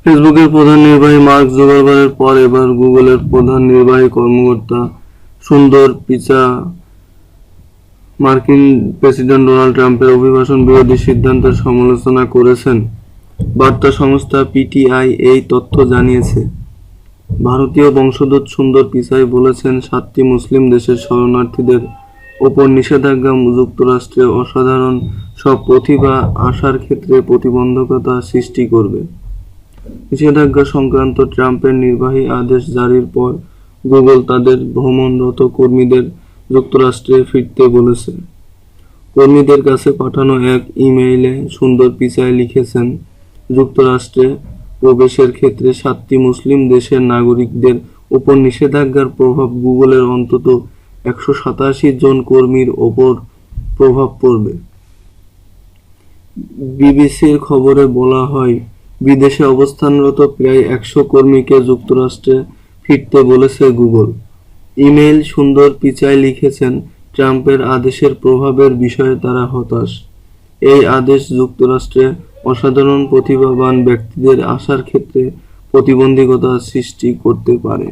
ফেসবুকের প্রধান নির্বাহী মার্ক জুকারবার্গের পর এবার গুগলের প্রধান নির্বাহী কর্মকর্তা সুন্দর পিচাই মার্কিন প্রেসিডেন্ট ডোনাল্ড ট্রাম্পের অভিবাসন বিরোধী সিদ্ধান্তের সমালোচনা করেছেন। বার্তা সংস্থা পিটিআই এই তথ্য জানিয়েছে। ভারতীয় বংশোদ্ভূত সুন্দর পিচাই বলেছেন, 7টি মুসলিম দেশের শরণার্থীদের ওপর নিষেধাজ্ঞা যুক্তরাষ্ট্রে অসাধারণ সব প্রতিভা আসার ক্ষেত্রে প্রতিবন্ধকতা সৃষ্টি করবে। নিষেধাজ্ঞা সংক্রান্ত ট্রাম্পের নির্বাহী আদেশ জারির পর গুগল তাদের ভ্রমণরত কর্মীদের যুক্তরাষ্ট্রে ফিরতে বলেছে। কর্মীদের কাছে পাঠানো এক ইমেইলে সুন্দর পিচাই লিখেছেন, যুক্তরাষ্ট্রে প্রবেশের ক্ষেত্রে 7টি মুসলিম দেশের নাগরিকদের ওপর নিষেধাজ্ঞার প্রভাব গুগলের অন্তত 187 জন কর্মীর ওপর প্রভাব পড়বে। বিবিসির খবরে বলা হয়, বিদেশে অবস্থানরত প্রায় 100 কর্মীকে যুক্তরাষ্ট্রে ফিরতে বলেছে গুগল। ইমেইল সুন্দর পিচাই লিখেছেন, ট্রাম্পের আদেশের প্রভাবের বিষয়ে তারা হতাশ। এই আদেশ যুক্তরাষ্ট্রে অসাধারণ প্রতিভাবান ব্যক্তিদের আসার ক্ষেত্রে প্রতিবন্ধকতা সৃষ্টি করতে পারে।